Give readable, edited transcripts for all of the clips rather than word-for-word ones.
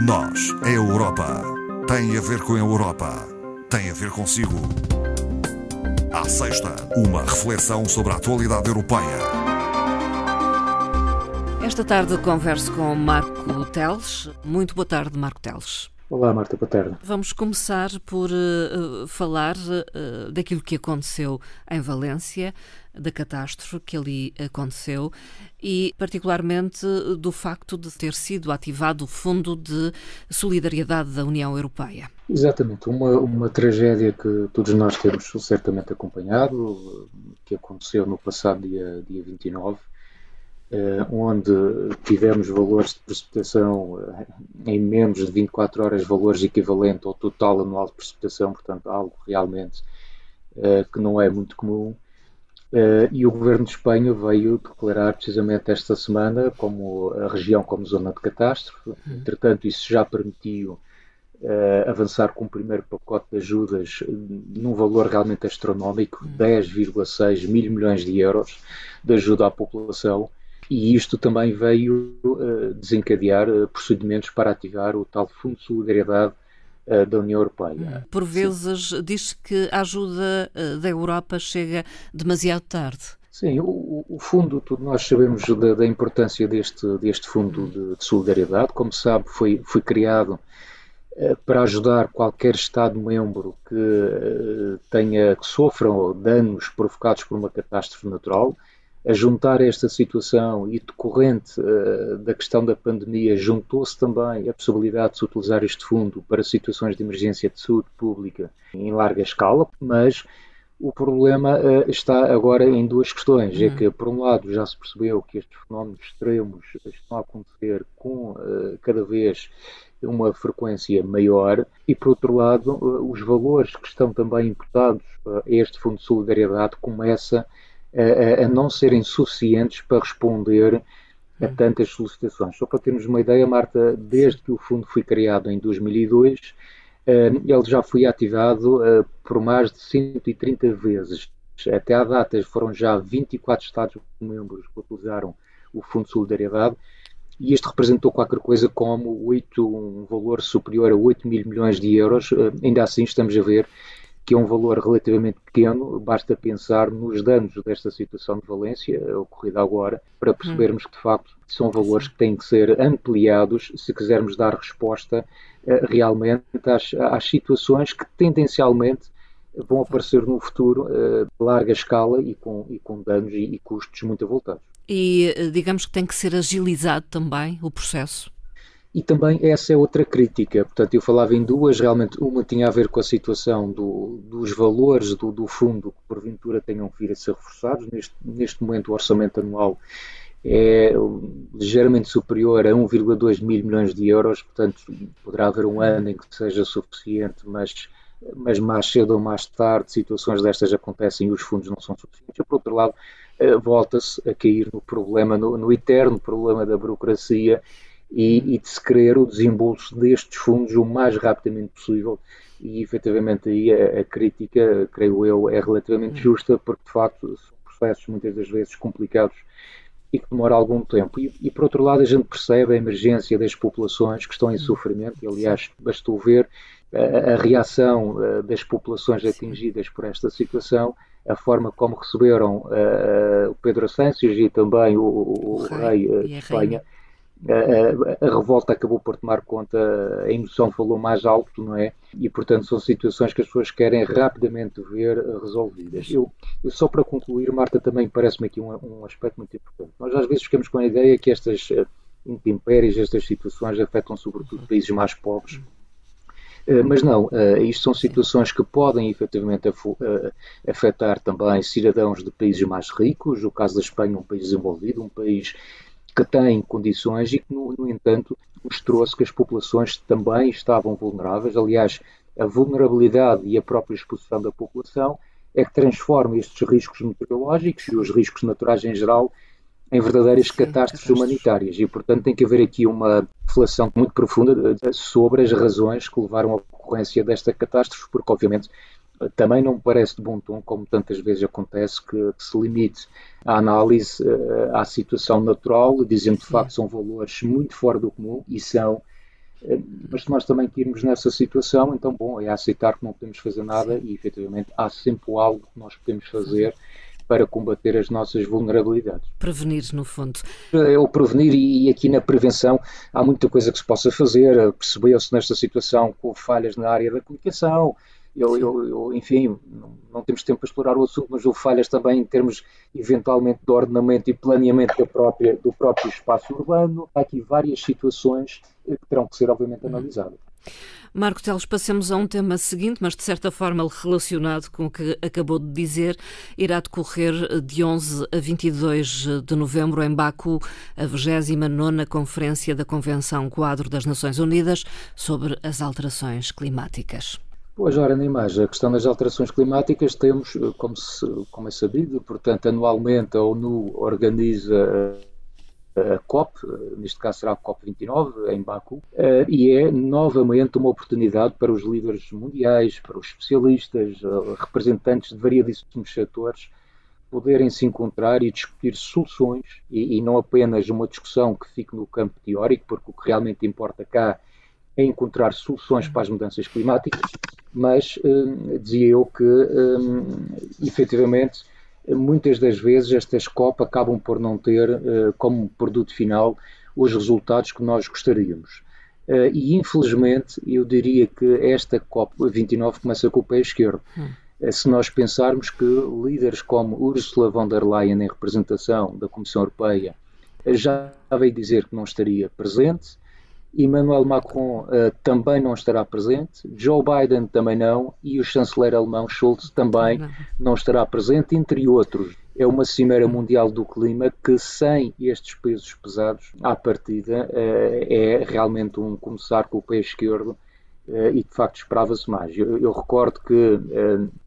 Nós, a Europa, tem a ver com a Europa, tem a ver consigo. À sexta, uma reflexão sobre a atualidade europeia. Esta tarde converso com Marco Teles. Muito boa tarde, Marco Teles. Olá, Marta, boa tarde. Vamos começar por falar daquilo que aconteceu em Valência, da catástrofe que ali aconteceu e, particularmente, do facto de ter sido ativado o Fundo de Solidariedade da União Europeia. Exatamente, uma tragédia que todos nós temos certamente acompanhado, que aconteceu no passado dia 29, onde tivemos valores de precipitação em menos de 24 horas, valores equivalentes ao total anual de precipitação, portanto algo realmente que não é muito comum. E o Governo de Espanha veio declarar precisamente esta semana como a região como zona de catástrofe. Entretanto, isso já permitiu avançar com o primeiro pacote de ajudas num valor realmente astronómico, 10,6 mil milhões de euros de ajuda à população. E isto também veio desencadear procedimentos para ativar o tal Fundo de Solidariedade da União Europeia. Por vezes diz-se que a ajuda da Europa chega demasiado tarde. Sim, o fundo, todos nós sabemos da importância deste Fundo de Solidariedade. Como sabe, foi criado para ajudar qualquer Estado-membro que sofra danos provocados por uma catástrofe natural. A juntar esta situação e decorrente da questão da pandemia, juntou-se também a possibilidade de se utilizar este fundo para situações de emergência de saúde pública em larga escala, mas o problema está agora em duas questões. É que, por um lado, já se percebeu que estes fenómenos extremos estão a acontecer com cada vez uma frequência maior e, por outro lado, os valores que estão também imputados a este Fundo de Solidariedade começam a não serem suficientes para responder a tantas solicitações. Só para termos uma ideia, Marta, desde que o fundo foi criado em 2002, ele já foi ativado por mais de 130 vezes. Até à data foram já 24 Estados-membros que utilizaram o Fundo de Solidariedade e este representou qualquer coisa como um valor superior a 8 mil milhões de euros. Ainda assim estamos a ver que é um valor relativamente pequeno, basta pensar nos danos desta situação de Valência, ocorrida agora, para percebermos que, de facto, são valores que têm que ser ampliados se quisermos dar resposta realmente às situações que, tendencialmente, vão aparecer no futuro de larga escala e com danos e custos muito avultados. E digamos que tem que ser agilizado também o processo. E também essa é outra crítica, portanto eu falava em duas, realmente uma tinha a ver com a situação dos valores do fundo que porventura tenham que vir a ser reforçados. Neste momento o orçamento anual é ligeiramente superior a 1,2 mil milhões de euros, portanto poderá haver um ano em que seja suficiente, mas mais cedo ou mais tarde situações destas acontecem e os fundos não são suficientes. E, por outro lado, volta-se a cair no problema, no eterno problema da burocracia e de se querer o desembolso destes fundos o mais rapidamente possível e efetivamente aí a crítica, creio eu, é relativamente justa porque de facto são processos muitas das vezes complicados e que demoram algum tempo e por outro lado a gente percebe a emergência das populações que estão em sofrimento e aliás bastou ver a reação das populações atingidas por esta situação, a forma como receberam o Pedro Sánchez e também o rei de Espanha. A revolta acabou por tomar conta, a emoção falou mais alto, não é? E, portanto, são situações que as pessoas querem rapidamente ver resolvidas. Eu só para concluir, Marta, também parece-me aqui um aspecto muito importante. Nós às vezes ficamos com a ideia que estas intempéries, estas situações afetam sobretudo países mais pobres. Mas não, isto são situações que podem efetivamente afetar também cidadãos de países mais ricos. O caso da Espanha, um país desenvolvido, um país que tem condições e que, no entanto, mostrou-se que as populações também estavam vulneráveis. Aliás, a vulnerabilidade e a própria exposição da população é que transforma estes riscos meteorológicos e os riscos naturais em geral em verdadeiras catástrofes humanitárias. E, portanto, tem que haver aqui uma reflexão muito profunda sobre as razões que levaram à ocorrência desta catástrofe, porque, obviamente, também não me parece de bom tom, como tantas vezes acontece, que se limite a análise à situação natural, dizendo de facto que são valores muito fora do comum e são Mas se nós também irmos nessa situação, então, bom, é aceitar que não podemos fazer nada e, efetivamente, há sempre algo que nós podemos fazer para combater as nossas vulnerabilidades. Prevenir, no fundo. É o prevenir, e aqui na prevenção há muita coisa que se possa fazer. Percebeu-se nesta situação com falhas na área da comunicação. Enfim, não temos tempo para explorar o assunto, mas houve falhas também em termos, eventualmente, de ordenamento e planeamento do próprio espaço urbano. Há aqui várias situações que terão que ser, obviamente, analisadas. Marco Teles, passemos a um tema seguinte, mas de certa forma relacionado com o que acabou de dizer. Irá decorrer de 11 a 22 de novembro em Baku a 29ª Conferência da Convenção Quadro das Nações Unidas sobre as alterações climáticas. Pois, ora, nem mais. A questão das alterações climáticas temos, como é sabido, portanto, anualmente a ONU organiza a COP, neste caso será a COP29, em Baku, e é novamente uma oportunidade para os líderes mundiais, para os especialistas, representantes de variedíssimos setores, poderem se encontrar e discutir soluções, e não apenas uma discussão que fique no campo teórico, porque o que realmente importa cá é encontrar soluções para as mudanças climáticas, mas dizia eu que, efetivamente, muitas das vezes estas COP acabam por não ter como produto final os resultados que nós gostaríamos. E infelizmente eu diria que esta COP29 começa com o pé esquerdo. Se nós pensarmos que líderes como Ursula von der Leyen, em representação da Comissão Europeia, já veio dizer que não estaria presente, Emmanuel Macron também não estará presente, Joe Biden também não, e o chanceler alemão Scholz também não estará presente, entre outros. É uma cimeira mundial do clima que, sem estes pesos pesados, à partida, é realmente começar com o pé esquerdo, e de facto esperava-se mais. Eu recordo que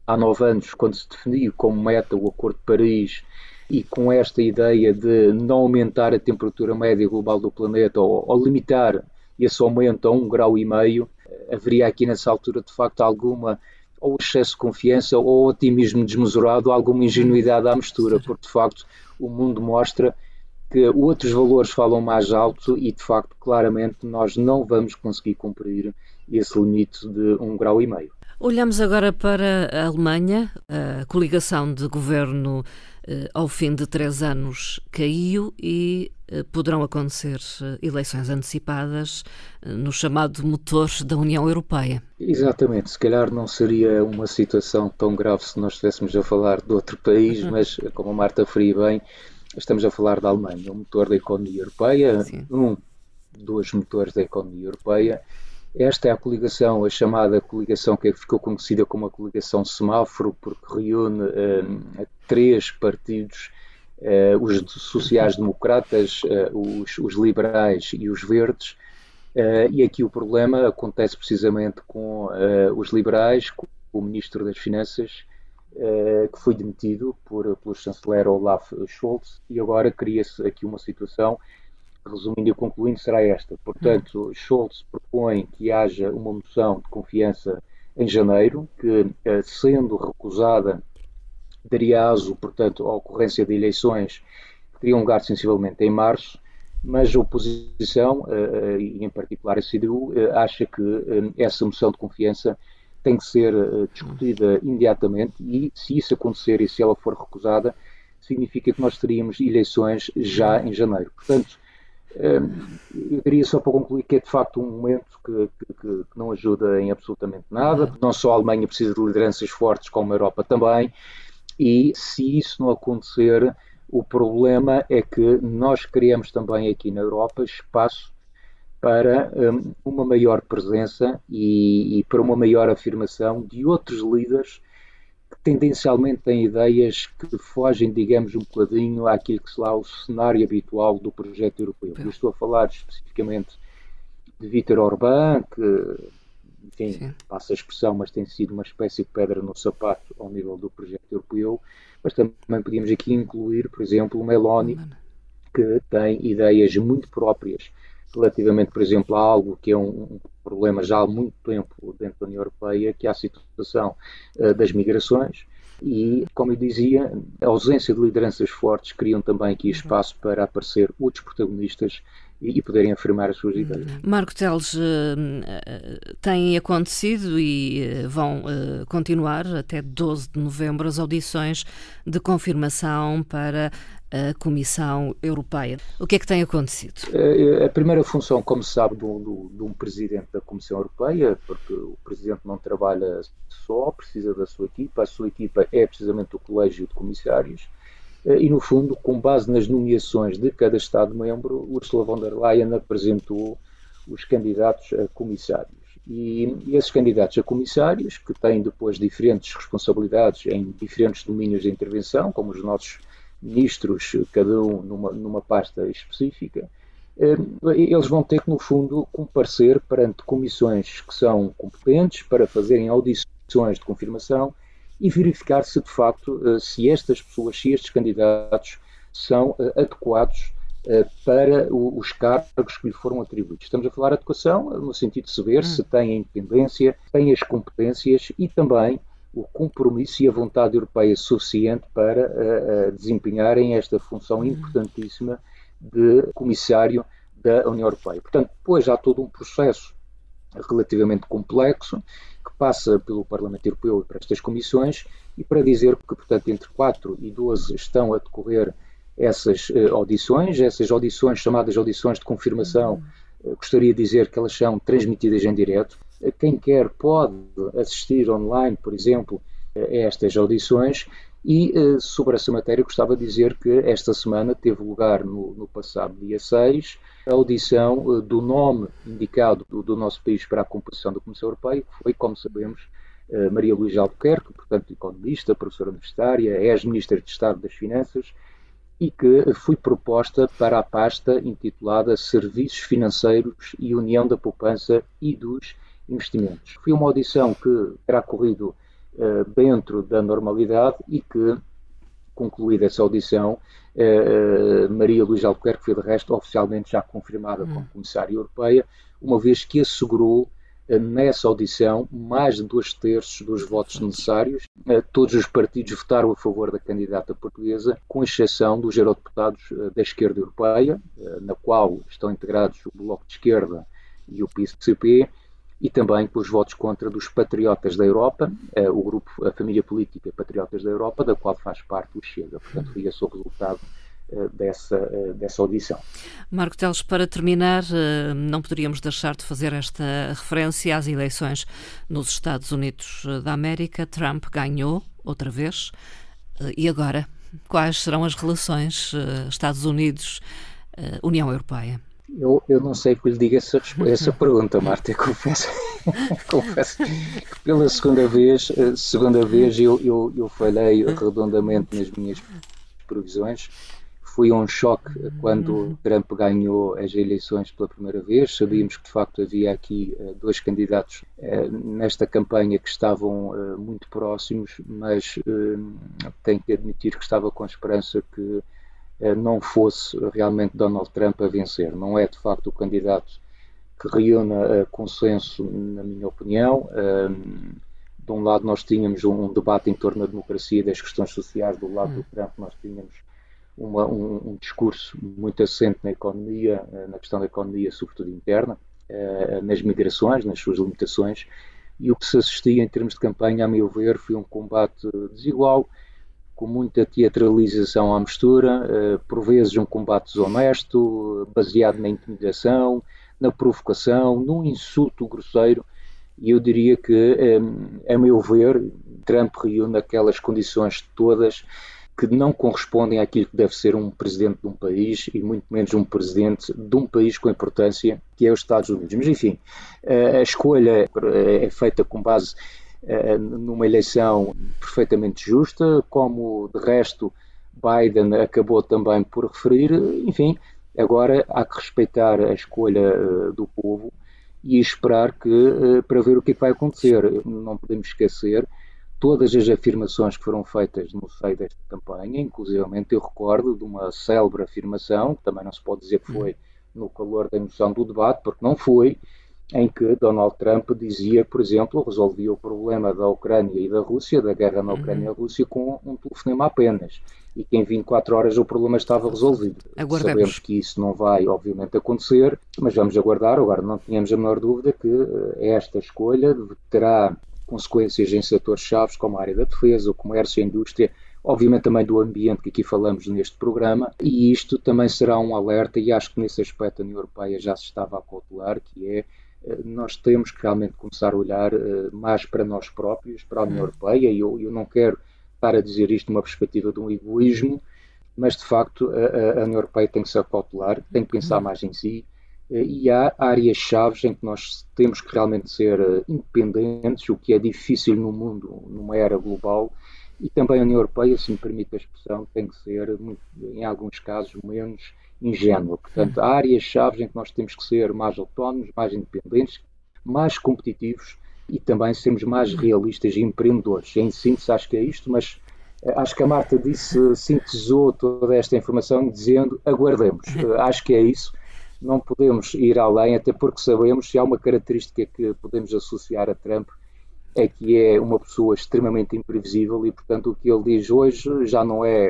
há 9 anos, quando se definiu como meta o Acordo de Paris, e com esta ideia de não aumentar a temperatura média global do planeta ou limitar esse aumento a 1,5 graus, haveria aqui nessa altura de facto alguma ou excesso de confiança ou otimismo desmesurado, alguma ingenuidade à mistura, porque de facto o mundo mostra que outros valores falam mais alto e de facto claramente nós não vamos conseguir cumprir esse limite de 1,5 graus. Olhamos agora para a Alemanha. A coligação de governo ao fim de 3 anos caiu e poderão acontecer eleições antecipadas no chamado motor da União Europeia. Exatamente, se calhar não seria uma situação tão grave se nós estivéssemos a falar de outro país, mas como a Marta referiu bem, estamos a falar da Alemanha, um motor da economia europeia, dos motores da economia europeia. Esta é a coligação, a chamada coligação que ficou conhecida como a coligação semáforo, porque reúne 3 partidos, os sociais-democratas, os liberais e os verdes, e aqui o problema acontece precisamente com os liberais, com o Ministro das Finanças, que foi demitido pelo chanceler Olaf Scholz, e agora cria-se aqui uma situação. Resumindo e concluindo, será esta. Portanto, Scholz propõe que haja uma moção de confiança em janeiro, que, sendo recusada, daria aso, portanto, à ocorrência de eleições que teriam lugar sensivelmente em março, mas a oposição, e em particular a CDU, acha que essa moção de confiança tem que ser discutida imediatamente e, se isso acontecer e se ela for recusada, significa que nós teríamos eleições já em janeiro. Portanto, eu diria só para concluir que é de facto um momento que não ajuda em absolutamente nada. Não só a Alemanha precisa de lideranças fortes, como a Europa também, e se isso não acontecer, o problema é que nós criamos também aqui na Europa espaço para uma maior presença e para uma maior afirmação de outros líderes que tendencialmente têm ideias que fogem, digamos, um bocadinho àquilo que será o cenário habitual do projeto europeu. Eu estou a falar especificamente de Viktor Orbán, que, enfim, passa a expressão, mas tem sido uma espécie de pedra no sapato ao nível do projeto europeu, mas também podíamos aqui incluir, por exemplo, o Meloni, que tem ideias muito próprias relativamente, por exemplo, a algo que é um problema já há muito tempo dentro da União Europeia, que é a situação das migrações, e, como eu dizia, a ausência de lideranças fortes criam também aqui espaço para aparecer outros protagonistas e poderem afirmar as suas ideias. Marco Teles, tem acontecido e vão continuar até 12 de novembro as audições de confirmação para a Comissão Europeia. O que é que tem acontecido? A primeira função, como se sabe, de um presidente da Comissão Europeia, porque o presidente não trabalha só, precisa da sua equipa, a sua equipa é precisamente o colégio de comissários, e, no fundo, com base nas nomeações de cada Estado-membro, Ursula von der Leyen apresentou os candidatos a comissários. E esses candidatos a comissários, que têm depois diferentes responsabilidades em diferentes domínios de intervenção, como os nossos ministros, cada um numa pasta específica, eles vão ter que, no fundo, comparecer perante comissões que são competentes para fazerem audições de confirmação e verificar se, de facto, se estas pessoas, se estes candidatos são adequados para os cargos que lhe foram atribuídos. Estamos a falar de adequação no sentido de saber se têm a independência, têm as competências e também o compromisso e a vontade europeia suficiente para desempenharem esta função importantíssima de comissário da União Europeia. Portanto, depois há todo um processo relativamente complexo que passa pelo Parlamento Europeu e para estas comissões e para dizer que, portanto, entre 4 e 12 estão a decorrer essas audições chamadas audições de confirmação, gostaria de dizer que elas são transmitidas em direto. Quem quer pode assistir online, por exemplo, a estas audições e sobre essa matéria gostava de dizer que esta semana teve lugar no passado dia 6 a audição do nome indicado do nosso país para a composição da Comissão Europeia, que foi, como sabemos, Maria Luísa Albuquerque, portanto economista, professora universitária, é ex-ministra de Estado das Finanças e que foi proposta para a pasta intitulada Serviços Financeiros e União da Poupança e dos Investimentos. Foi uma audição que terá corrido dentro da normalidade e que, concluída essa audição, Maria Luísa Albuquerque foi de resto oficialmente já confirmada como Comissária Europeia, uma vez que assegurou nessa audição mais de 2/3 dos votos necessários. Todos os partidos votaram a favor da candidata portuguesa, com exceção dos eurodeputados da esquerda europeia, na qual estão integrados o Bloco de Esquerda e o PCP, e também com os votos contra dos Patriotas da Europa, o grupo, a família política Patriotas da Europa, da qual faz parte o Chega. Portanto, foi esse o resultado dessa audição. Marco Teles, para terminar, não poderíamos deixar de fazer esta referência às eleições nos Estados Unidos da América. Trump ganhou outra vez. E agora, quais serão as relações Estados Unidos-União Europeia? Eu não sei que lhe diga essa pergunta, Marta. Confesso que pela segunda vez eu falhei redondamente nas minhas previsões. Foi um choque quando Trump ganhou as eleições pela primeira vez. Sabíamos que, de facto, havia aqui dois candidatos nesta campanha que estavam muito próximos, mas tenho que admitir que estava com a esperança que não fosse realmente Donald Trump a vencer. Não é, de facto, o candidato que reúna consenso, na minha opinião. De um lado nós tínhamos um debate em torno da democracia e das questões sociais, do lado do Trump nós tínhamos um discurso muito assente na economia, na questão da economia, sobretudo interna, nas migrações, nas suas limitações, e o que se assistia em termos de campanha, a meu ver, foi um combate desigual, com muita teatralização à mistura, por vezes um combate desonesto, baseado na intimidação, na provocação, num insulto grosseiro, e eu diria que, a meu ver, Trump reúne aquelas condições todas que não correspondem àquilo que deve ser um presidente de um país e muito menos um presidente de um país com importância, que é os Estados Unidos. Mas, enfim, a escolha é feita com base numa eleição perfeitamente justa, como de resto Biden acabou também por referir. Enfim, agora há que respeitar a escolha do povo e esperar para ver o que vai acontecer. Não podemos esquecer todas as afirmações que foram feitas no seio desta campanha, inclusivamente eu recordo de uma célebre afirmação, que também não se pode dizer que foi no calor da emoção do debate, porque não foi, em que Donald Trump dizia, por exemplo, resolvia o problema da Ucrânia e da Rússia, da guerra na Ucrânia e Rússia, com um telefonema apenas. E que em 24 horas o problema estava resolvido. Aguardemos. Sabemos que isso não vai, obviamente, acontecer, mas vamos aguardar. Agora, não tínhamos a menor dúvida que esta escolha terá consequências em setores-chave como a área da defesa, o comércio, a indústria, obviamente também do ambiente que aqui falamos neste programa, e isto também será um alerta, e acho que nesse aspecto a União Europeia já se estava a cautelar, que é nós temos que realmente começar a olhar mais para nós próprios, para a União Europeia, e eu não quero estar a dizer isto numa perspectiva de um egoísmo, mas de facto a União Europeia tem que se acautelar, tem que pensar mais em si, e há áreas-chave em que nós temos que realmente ser independentes, o que é difícil no mundo, numa era global, e também a União Europeia, se me permite a expressão, tem que ser, em alguns casos, menos ingênua. Portanto, há áreas-chave em que nós temos que ser mais autónomos, mais independentes, mais competitivos e também sermos mais realistas e empreendedores. Em síntese, acho que é isto, mas acho que a Marta sintetizou toda esta informação dizendo aguardemos. Acho que é isso. Não podemos ir além, até porque sabemos que há uma característica que podemos associar a Trump, é que é uma pessoa extremamente imprevisível e, portanto, o que ele diz hoje já não é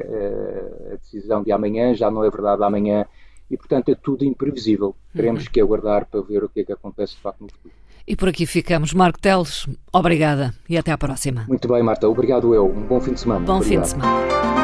a decisão de amanhã, já não é verdade amanhã e, portanto, é tudo imprevisível. Teremos que aguardar para ver o que é que acontece de facto no futuro. E por aqui ficamos. Marco Teles, obrigada e até à próxima. Muito bem, Marta. Obrigado eu. Um bom fim de semana. Bom fim de semana.